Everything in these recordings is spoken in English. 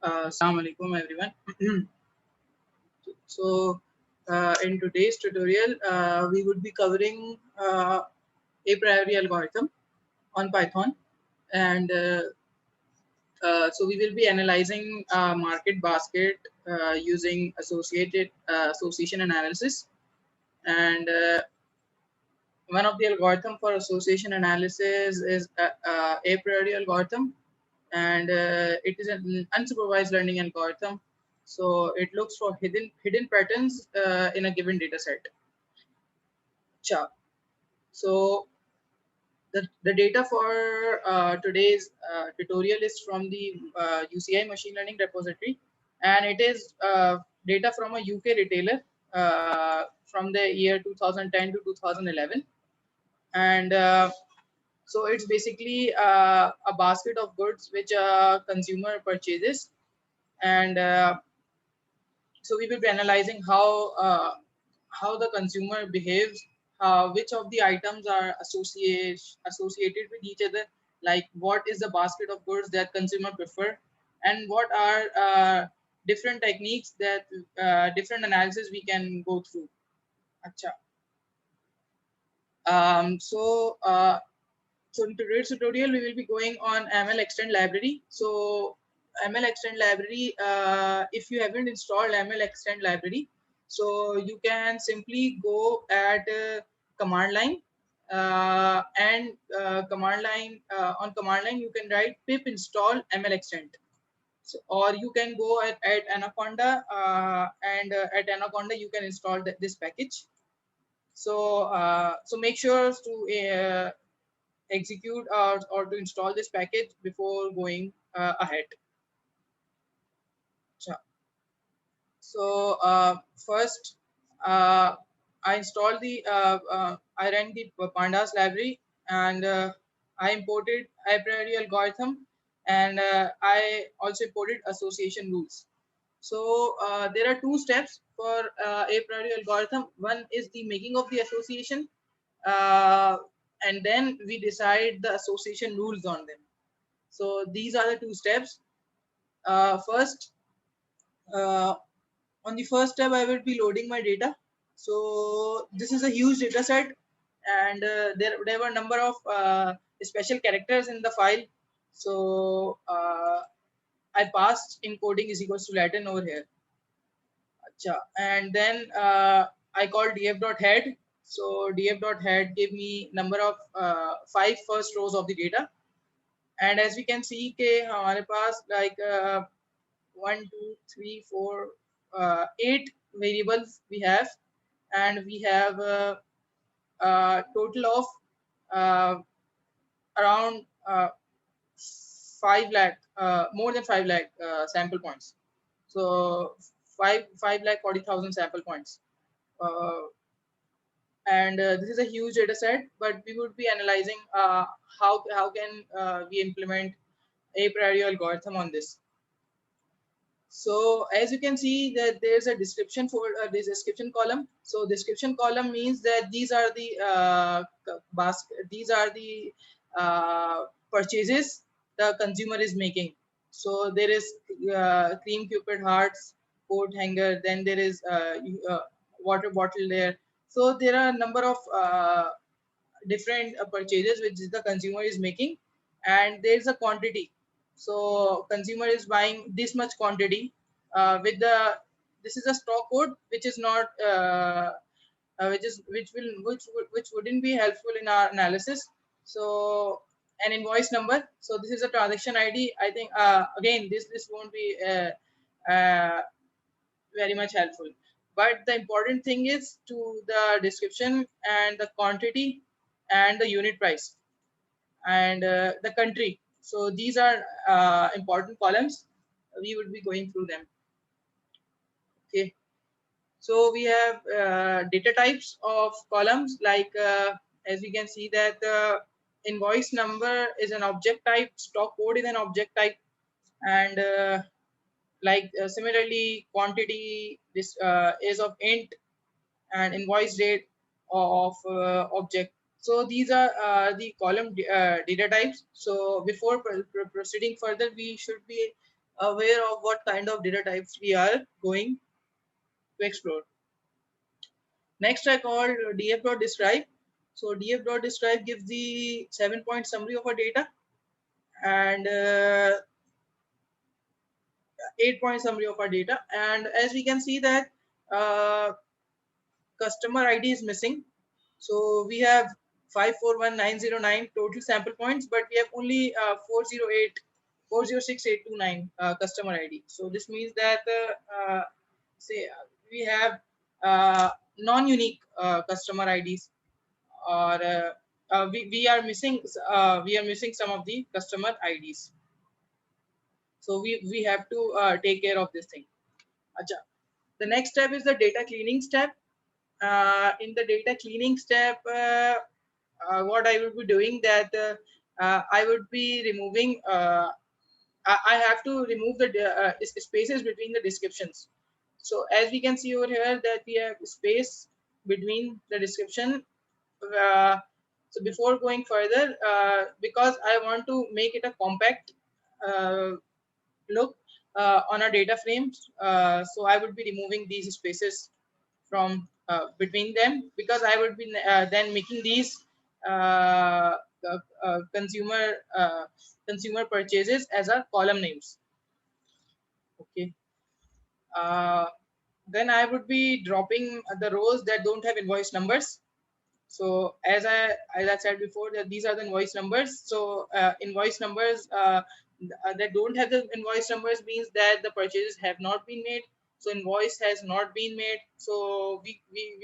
Assalamu alaikum everyone. So in today's tutorial, we would be covering a priori algorithm on Python, and so we will be analyzing market basket using association analysis, and one of the algorithm for association analysis is a priori algorithm, and it is an unsupervised learning algorithm. So it looks for hidden patterns in a given data set. So the data for today's tutorial is from the UCI machine learning repository, and it is data from a UK retailer from the year 2010 to 2011, and so it's basically a basket of goods which a consumer purchases, and so we will be analyzing how the consumer behaves, which of the items are associated with each other, like what is the basket of goods that consumer prefer, and what are different techniques that different analysis we can go through. Acha. So so in today's tutorial, we will be going on ML Extend library. So ML Extend library, if you haven't installed ML Extend library, so you can simply go at command line, and on command line you can write pip install ML Extend. So, or you can go at Anaconda, and at Anaconda you can install this package. So so make sure to execute or to install this package before going ahead. So first, I installed I ran the pandas library, and I imported a priori algorithm, and I also imported association rules. So there are two steps for a priori algorithm. One is the making of the association, and then we decide the association rules on them. So these are the two steps. First, on the first step, I will be loading my data. So this is a huge data set, and there were a number of special characters in the file. So I passed encoding is equals to Latin over here. Achha. And then I called df.head. So df.head gave me number of 5 first rows of the data. And as we can see के हमारे पास like 1 2 3 4 8 variables we have, and we have total of around 5 lakh, more than 5 lakh sample points. So 5 lakh 40,000 sample points. And this is a huge data set, but we would be analyzing how can we implement a priori algorithm on this. So as you can see that there's a description for this description column. So description column means that these are the purchases the consumer is making. So there is cream cupid hearts, coat hanger, then there is water bottle there. So there are a number of different purchases which the consumer is making, and there is a quantity. So consumer is buying this much quantity with the this is a stock code which is not which wouldn't be helpful in our analysis. So an invoice number. So this is a transaction ID. I think again this won't be very much helpful. But the important thing is to the description and the quantity and the unit price and the country. So these are important columns. We would be going through them. Okay. So we have data types of columns, like as we can see that invoice number is an object type, stock code is an object type, and similarly quantity this is of int, and invoice date of object. So these are the column data types. So before proceeding further, we should be aware of what kind of data types we are going to explore. Next, I called df.describe. So df.describe gives the 7-point summary of our data and 8-point summary of our data. And as we can see that uh, customer ID is missing. So we have 541,909 total sample points, but we have only 406,829 customer ID. So this means that say we have non-unique customer IDs, or we are missing some of the customer IDs. So we have to take care of this thing. Acha. The next step is the data cleaning step. In the data cleaning step, what I would be doing that I would be removing. I have to remove the spaces between the descriptions. So as we can see over here that we have space between the description. Uh, so before going further, because I want to make it a compact look on our data frames, so I would be removing these spaces from between them, because I would be then making these uh, consumer consumer purchases as a column names. Okay. Uh, then I would be dropping the rows that don't have invoice numbers. So as I said before, that these are the invoice numbers. So invoice numbers that don't have the invoice numbers means that the purchases have not been made. So invoice has not been made. So we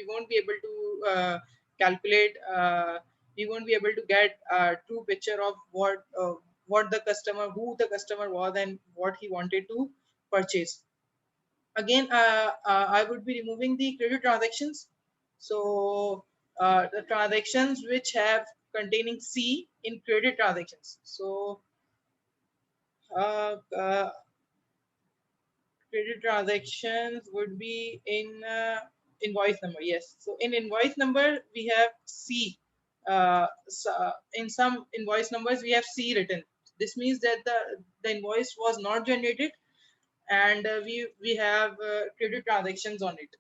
won't be able to calculate. We won't be able to get a true picture of what the customer, who the customer was, and what he wanted to purchase. Again, I would be removing the credit transactions. So the transactions which have containing C in credit transactions. So uh, uh, credit transactions would be in invoice number. Yes. So in invoice number we have C. So in some invoice numbers we have C written. This means that the invoice was not generated, and we have credit transactions on it.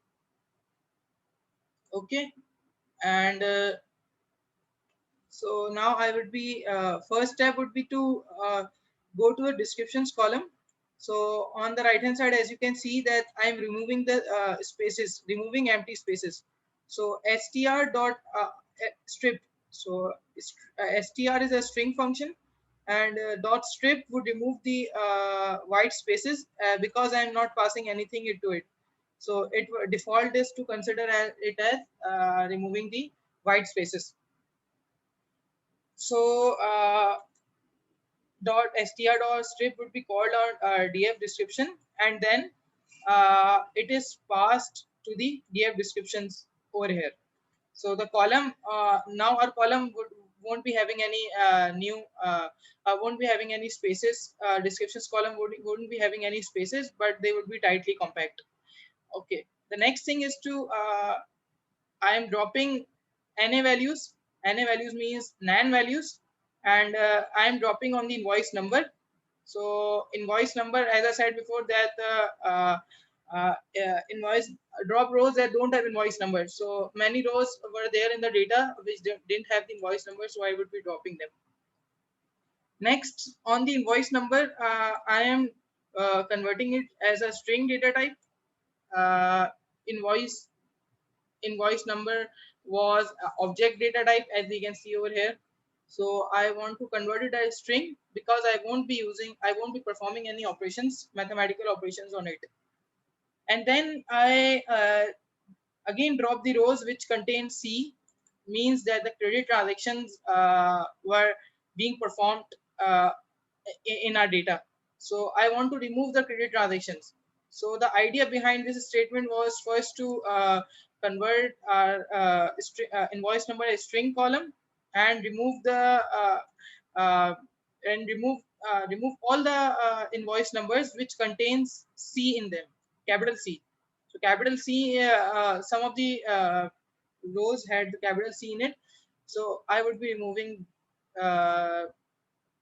Okay. And so now I would be first step would be to go to the descriptions column. So on the right hand side, as you can see that I'm removing the spaces, removing empty spaces. So str dot strip. So str is a string function, and dot strip would remove the white spaces because I'm not passing anything into it. So it default is to consider it as removing the white spaces. So dot str dot strip would be called on df description, and then it is passed to the df descriptions over here. So the column now our column won't be having any new won't be having any spaces. Descriptions column wouldn't be having any spaces, but they would be tightly compact. Okay. The next thing is to I am dropping NA values. NA values means NaN values, and I am dropping on the invoice number. So invoice number, as I said before, that invoice drop rows that don't have invoice number. So many rows were there in the data which didn't have the invoice number, so I would be dropping them. Next, on the invoice number, I am converting it as a string data type. Uh, invoice invoice number was object data type, as we can see over here. So I want to convert it as string because I won't be performing any operations, mathematical operations on it. And then I again drop the rows which contain C, means that the credit transactions were being performed uh, in our data. So I want to remove the credit transactions. So the idea behind this statement was first to convert our invoice number as string column, and remove the uh, and remove all the invoice numbers which contains C in them, capital C. So capital C, some of the rows had the capital C in it. So I would be removing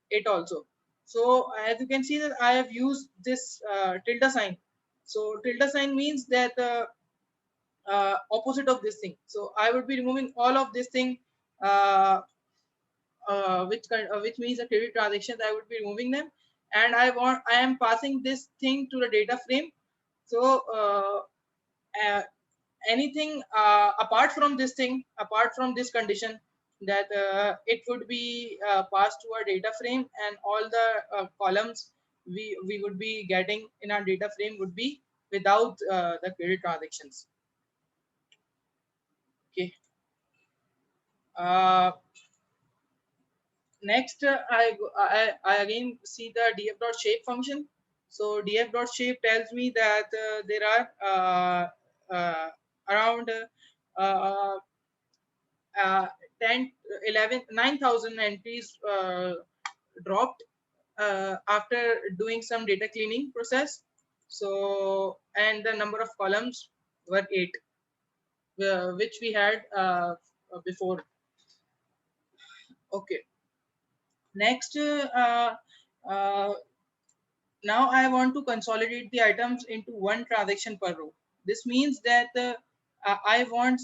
it also. So as you can see that I have used this tilde sign. So tilde sign means that opposite of this thing. So I would be removing all of this thing, uh, which means the credit transactions. I would be removing them, and I am passing this thing to the data frame. So anything apart from this thing, apart from this condition, that it would be passed to our data frame, and all the columns we would be getting in our data frame would be without the credit transactions. Okay. uh, Next, I again see the df.shape function. So df.shape tells me that there are around uh, uh, 10, 11, 9,000 entries dropped after doing some data cleaning process. So, and the number of columns were 8, which we had before. Okay. Next, uh, now I want to consolidate the items into one transaction per row. This means that I want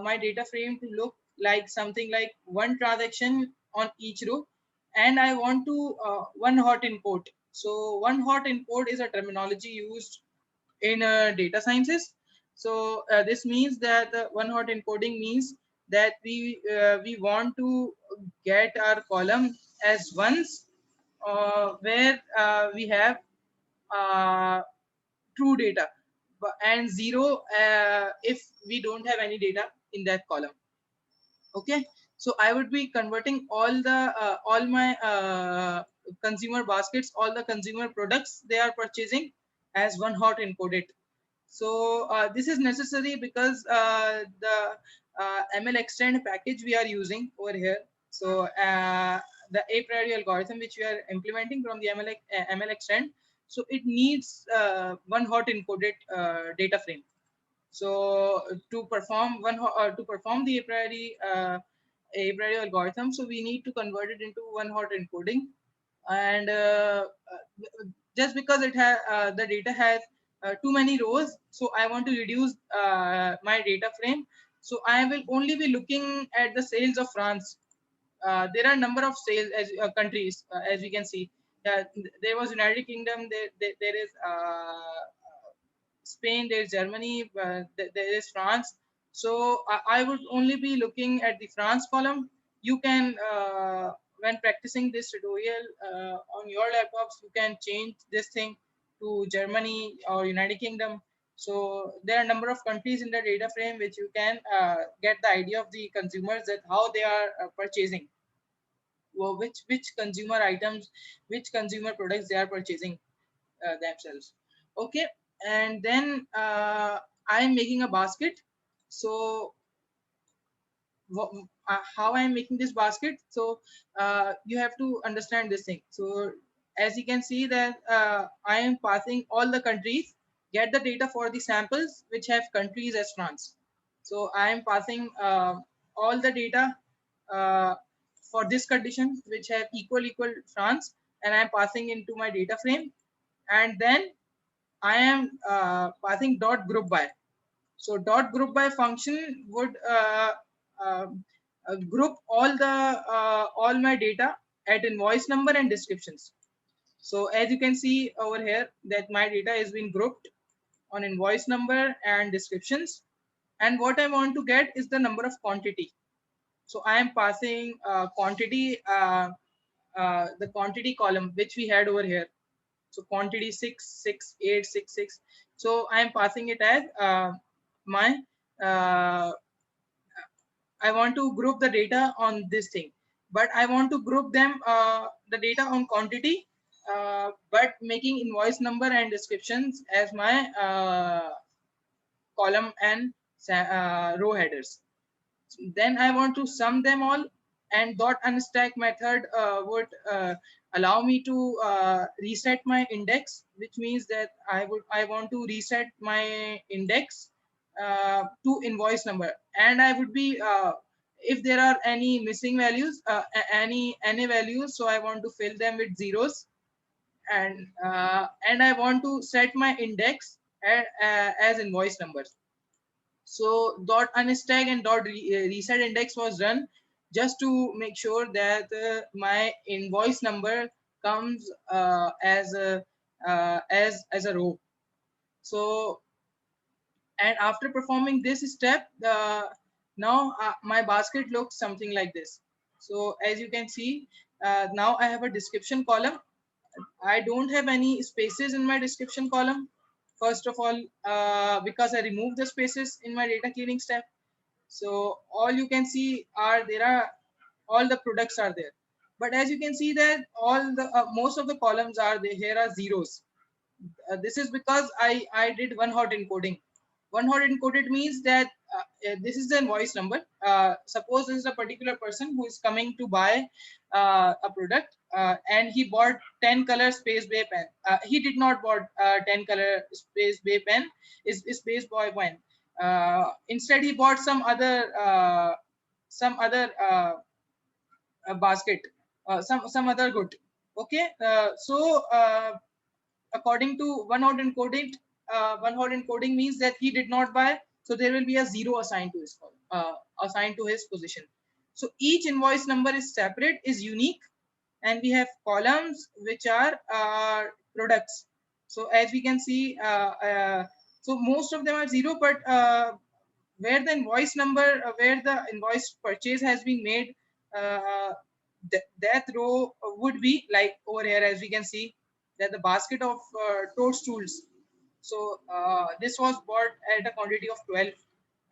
my data frame to look like something like one transaction on each row, and I want to one hot import. So one hot import is a terminology used in data sciences. So this means that one hot encoding means that we want to get our column as ones, where we have uh, true data, and zero if we don't have any data in that column. Okay. So I would be converting all my consumer baskets, all the consumer products they are purchasing, as one hot encoded. So this is necessary because the ML extend package we are using over here. So the a priori algorithm which we are implementing from the ML extend, so it needs one hot encoded data frame. So to perform the a priori algorithm, so we need to convert it into one hot encoding, and just because the data has too many rows, so I want to reduce my data frame. So I will only be looking at the sales of France. There are a number of sales as countries, as we can see. There was United Kingdom. There is Spain, there's Germany, there is France. So I would only be looking at the France column. You can, when practicing this tutorial on your laptops, you can change this thing to Germany or United Kingdom. So there are a number of countries in the data frame which you can get the idea of the consumers, that how they are purchasing, well, which consumer items, which consumer products they are purchasing themselves. Okay. And then I am making a basket. So how I am making this basket, so you have to understand this thing. So as you can see that I am passing all the countries, get the data for the samples which have countries as France. So I am passing all the data uh, for this condition which have equal France, and I am passing into my data frame. And then I am passing dot group by. So dot group by function would uh, group all my data at invoice number and descriptions. So as you can see over here that my data has been grouped on invoice number and descriptions. And what I want to get is the number of quantity. So I am passing the quantity column which we had over here. So quantity 66866. So I am passing it as my uh, I want to group the data on this thing, but I want to group them the data on quantity, but making invoice number and descriptions as my column and row headers. Then I want to sum them all, and dot unstack method would allow me to reset my index, which means that I want to reset my index to invoice number, and I would be if there are any missing values, any values, so I want to fill them with zeros. and I want to set my index as invoice numbers. So dot unstack and dot reset index was run just to make sure that my invoice number comes as a row. So, and after performing this step, now my basket looks something like this. So as you can see, now I have a description column. I don't have any spaces in my description column. First of all, because I removed the spaces in my data cleaning step. So all you can see are there are all the products are there. But as you can see that all the most of the columns are there. Here are zeros. This is because I did one hot encoding. One hot encoded means that this is the invoice number. Suppose this is a particular person who is coming to buy a product and he bought 10 color space bay pen. He did not bought 10 color space bay pen, is space boy pen. Instead, he bought some other basket, some other good. Okay, according to one hot encoding means that he did not buy, so there will be a zero assigned to his assigned to his position. So each invoice number is separate, is unique, and we have columns which are products. So as we can see, so most of them are zero, but where the invoice number, where the invoice purchase has been made, uh, that row would be like over here. As we can see that the basket of toadstools. So this was bought at a quantity of 12,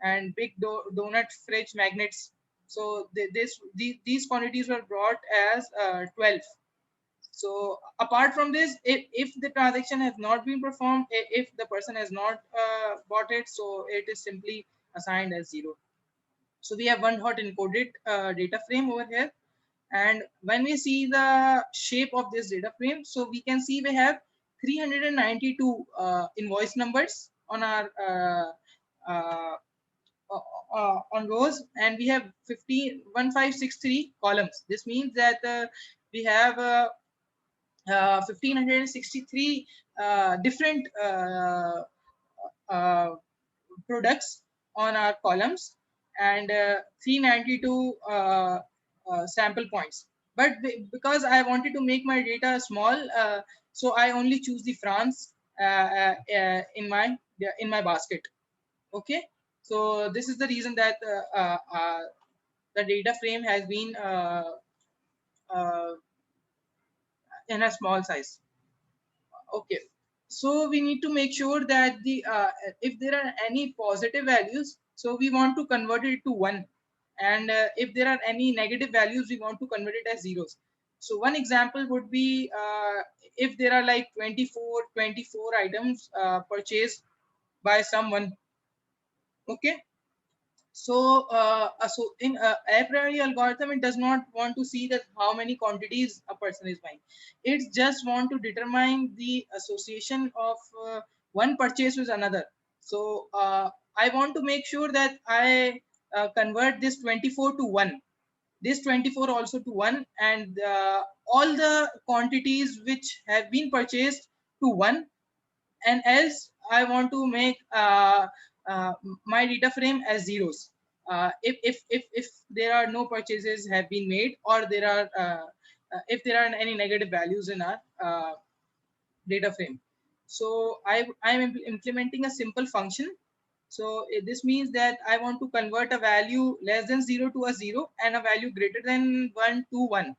and big donut fridge magnets. So these quantities were brought as 12. So apart from this, if the transaction has not been performed, if the person has not bought it, so it is simply assigned as zero. So we have one hot encoded data frame over here. And when we see the shape of this data frame, so we can see we have 392 invoice numbers on our uh, on rows, and we have 1563 columns. This means that we have 1563 different uh, products on our columns, and 392 sample points. But because I wanted to make my data small, so I only choose the France in my basket. Okay, so this is the reason that the data frame has been uh, in a small size. Okay, so we need to make sure that the if there are any positive values, so we want to convert it to 1, and if there are any negative values, we want to convert it as zeros. So one example would be if there are like 24 items purchased by someone. Okay, so so in a priori algorithm, it does not want to see that how many quantities a person is buying. It just want to determine the association of one purchase with another. So I want to make sure that I convert this 24 to 1, this 24 also to 1, and all the quantities which have been purchased to 1, and else I want to make uh, my data frame as zeros. If there are no purchases have been made, or there are if there are any negative values in our data frame. So I'm implementing a simple function. So this means that I want to convert a value less than 0 to a 0, and a value greater than 1 to 1.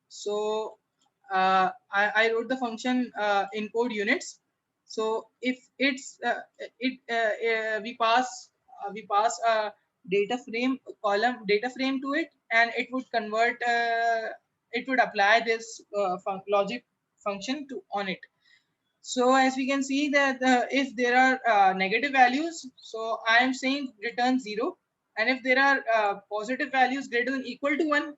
So I wrote the function encode units. So if it's we pass a data frame to it, and it would convert it would apply this logic function to on it. So as we can see that if there are negative values, so I am saying return 0, and if there are positive values greater than equal to 1,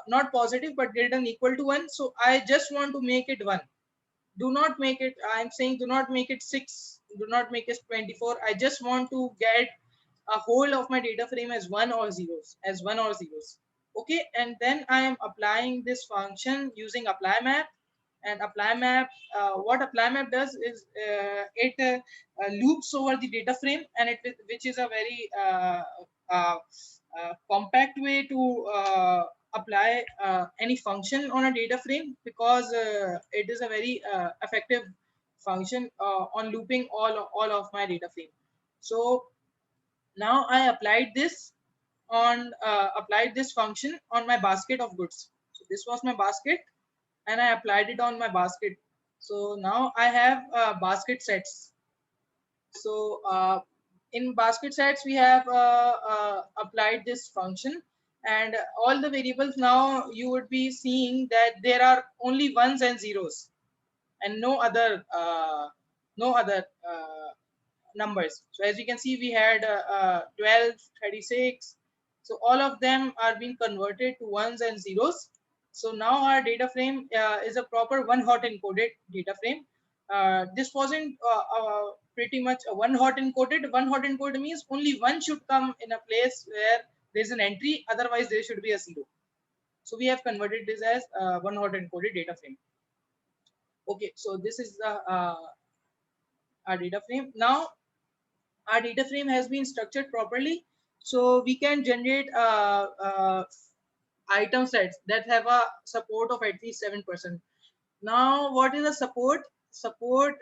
not positive but greater than equal to 1, so I just want to make it 1. Do not make it, I'm saying do not make it 6, do not make it 24. I just want to get a whole of my data frame as 1 or zeros, as 1 or zeros. Okay, and then I am applying this function using apply map. And apply map, what apply map does is it loops over the data frame, and which is a very uh, compact way to apply any function on a data frame, because it is a very effective function on looping all of my data frame. So now I applied this function on my basket of goods. So this was my basket, and I applied it on my basket. So now I have basket sets. So in basket sets, we have applied this function, and all the variables, now you would be seeing that there are only ones and zeros, and no other numbers. So as you can see, we had 12, 36. So all of them are being converted to ones and zeros. So now our data frame is a proper one hot encoded data frame. This wasn't pretty much a one hot encoded. One hot encoded means only one should come in a place where there's an entry, otherwise there should be a zero. So we have converted this as one hot encoded data frame. Okay, so this is our data frame. Now our data frame has been structured properly, so we can generate item sets that have a support of at least 7%. Now, what is a support? Support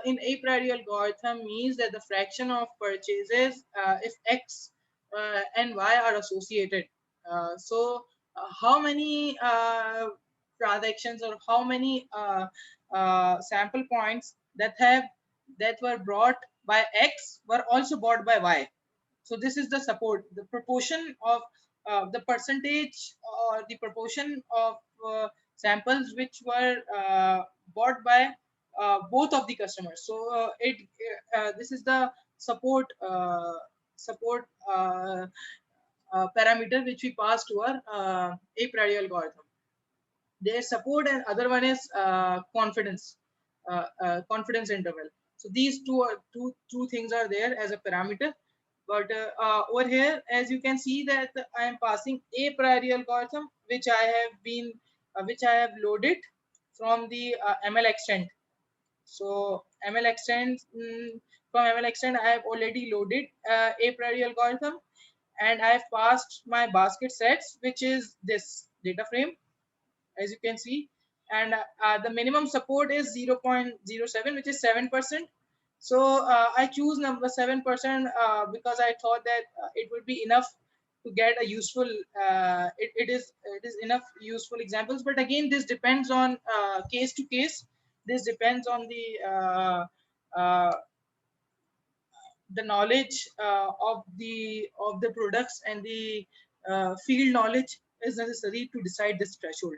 in a priori algorithm means that the fraction of purchases, if x and y are associated. How many transactions, or how many sample points that were brought by x were also bought by y. So this is the support, the proportion of the percentage, or the proportion of samples which were bought by both of the customers. So this is the support parameter which we pass to our a priori algorithm. There's support, and other one is confidence interval. So these two things are there as a parameter. But over here, as you can see, that I am passing a priori algorithm, which I have loaded from the MLXtend. So MLXtend, from MLXtend, I have already loaded a priori algorithm, and I have passed my basket sets, which is this data frame, as you can see. And the minimum support is 0.07, which is 7%. So I choose number 7% because I thought that it would be enough to get a useful it is enough useful examples. But again, this depends on case to case. This depends on uh, the knowledge of the products, and the field knowledge is necessary to decide this threshold.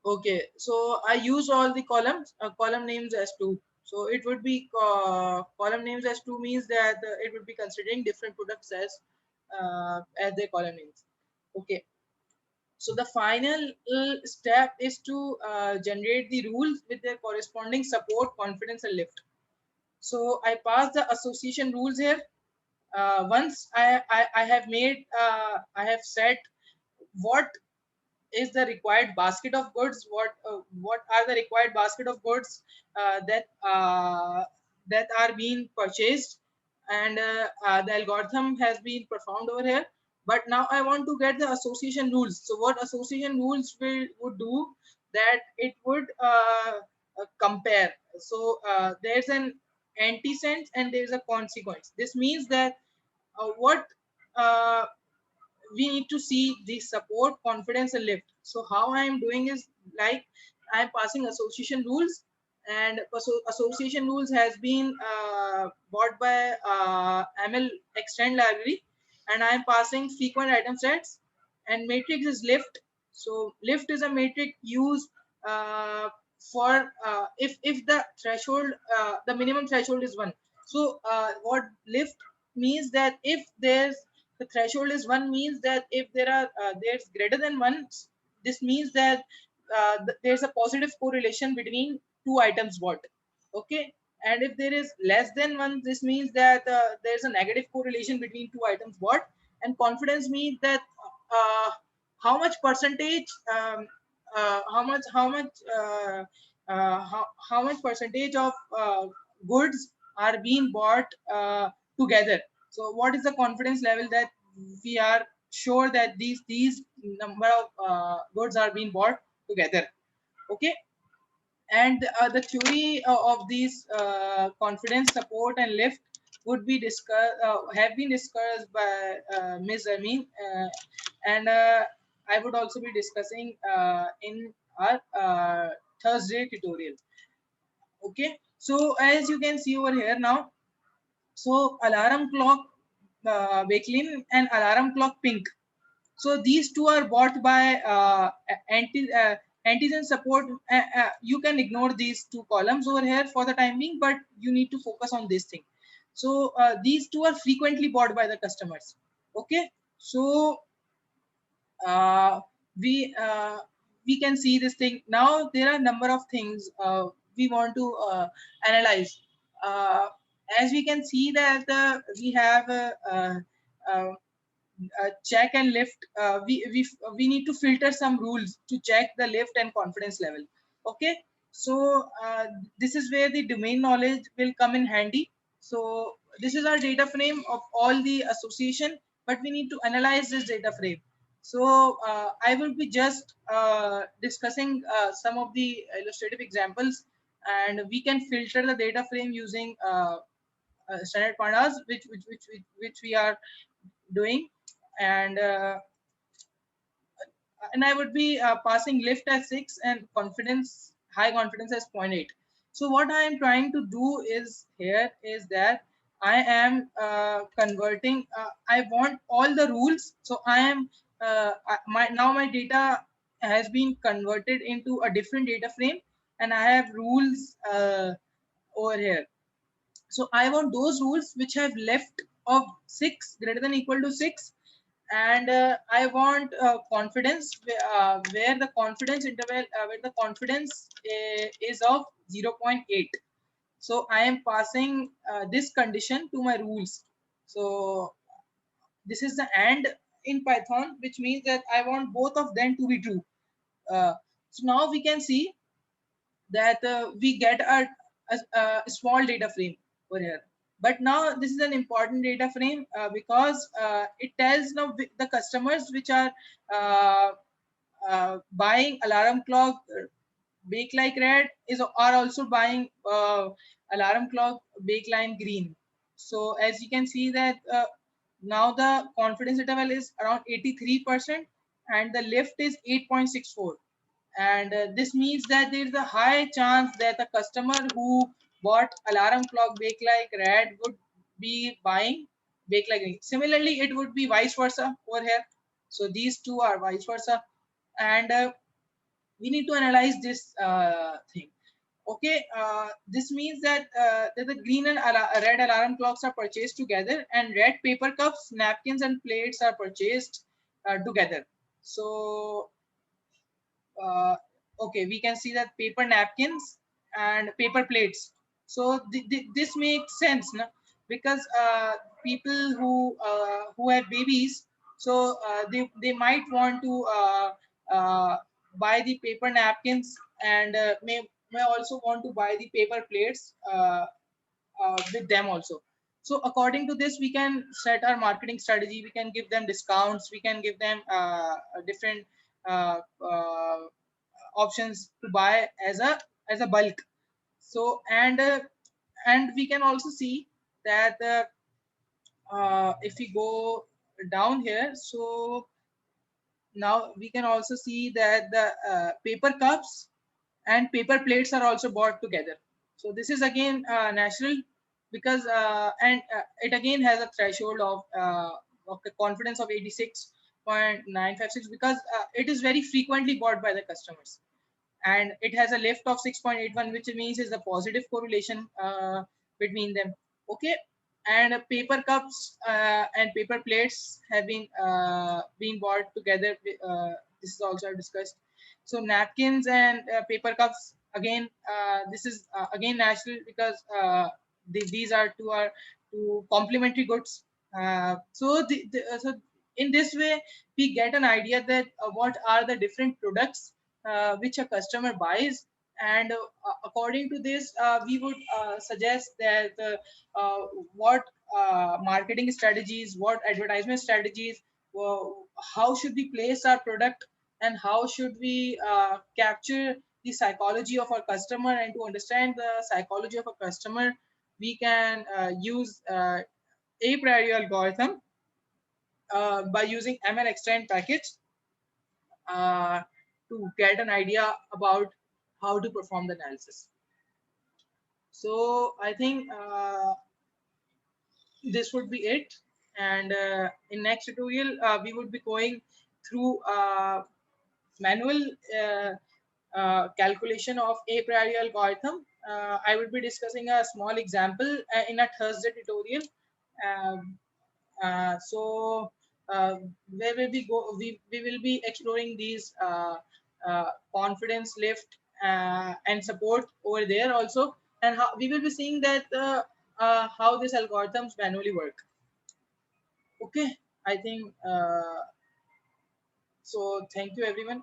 Okay, so I use all the columns, column names as two. So it would be column names as two means that it would be considering different products as their column names. Okay, so the final step is to generate the rules with their corresponding support, confidence, and lift. So I pass the association rules here. Once I have made I have set what is the required basket of goods, what are the required basket of goods that are being purchased, and the algorithm has been performed over here. But now I want to get the association rules. So what association rules would do, that it would compare. So there's an antecedent and there's a consequence. This means that what uh, we need to see the support, confidence, and lift. So how I am doing is, like, I am passing association rules, and association rules has been bought by MLXtend library, and I am passing frequent item sets, and matrix is lift. So lift is a matrix used uh, for if the threshold, the minimum threshold is 1. So what lift means, that if there's the threshold is 1, means that if there's greater than 1, this means that there's a positive correlation between two items bought. Okay, and if there is less than 1, this means that there's a negative correlation between two items bought. And confidence means that how much percentage how much percentage of goods are being bought together. So what is the confidence level that we are sure that these number of goods are being bought together? Okay. And the theory of these confidence support and lift would be discussed, have been discussed by Ms. Amin, and I would also be discussing in our Thursday tutorial. Okay, so as you can see over here now, so alarm clock Bakelin and alarm clock Pink, so these two are bought by antigen support. You can ignore these two columns over here for the time being, but you need to focus on this thing. So these two are frequently bought by the customers. Okay, so uh, we uh, we can see this thing now. There are a number of things we want to analyze. Uh, as we can see that we have check and lift. We need to filter some rules to check the lift and confidence level. Okay, so this is where the domain knowledge will come in handy. So this is our data frame of all the association, but we need to analyze this data frame. So I will be just discussing some of the illustrative examples, and we can filter the data frame using standard pandas, which we are doing. And I would be passing lift as 6 and confidence, high confidence as 0.8. So what I am trying to do is here is that I am converting. I want all the rules. So I am my data has been converted into a different data frame, and I have rules over here. So I want those rules which have left of 6 greater than equal to 6, and I want confidence where the confidence interval where the confidence is of 0.8. So I am passing this condition to my rules. So this is the AND in Python, which means that I want both of them to be true. So now we can see that we get a small data frame over here. But now this is an important data frame because it tells now the customers which are buying alarm clock bake like red are also buying alarm clock bake line green. So as you can see that now the confidence interval is around 83% and the lift is 8.64, and this means that there is a high chance that the customer who bought alarm clock bake like red would be buying bake like green. Similarly, it would be vice versa over here. So these two are vice versa, and we need to analyze this thing. Okay, this means that the green and red alarm clocks are purchased together, and red paper cups, napkins, and plates are purchased together. So uh, okay, we can see that paper napkins and paper plates. So this makes sense, no? Because people who have babies, so they might want to buy the paper napkins, and may also want to buy the paper plates with them also. So according to this, we can set our marketing strategy. We can give them discounts. We can give them different uh, uh, options to buy as a bulk. So and we can also see that if we go down here, so now we can also see that the paper cups and paper plates are also bought together. So this is again natural, because and it again has a threshold of the confidence of 86.956, because it is very frequently bought by the customers, and it has a lift of 6.81, which means is a positive correlation between them. Okay, and paper cups and paper plates have been bought together. This is also discussed. So napkins and paper cups, again this is again natural, because these are two complementary goods. So in this way we get an idea that what are the different products which a customer buys, and according to this we would suggest that what marketing strategies, what advertisement strategies, how should we place our product, and how should we capture the psychology of our customer. And to understand the psychology of a customer, we can use a priori algorithm by using ML extend package uh, to get an idea about how to perform the analysis. So I think this would be it. And in next tutorial, we would be going through manual calculation of a priori algorithm. I would be discussing a small example in a Thursday tutorial. Um, so where will we go? We will be exploring these confidence lift and support over there also, and how we will be seeing that how these algorithms manually work. Okay, I think so. Thank you, everyone.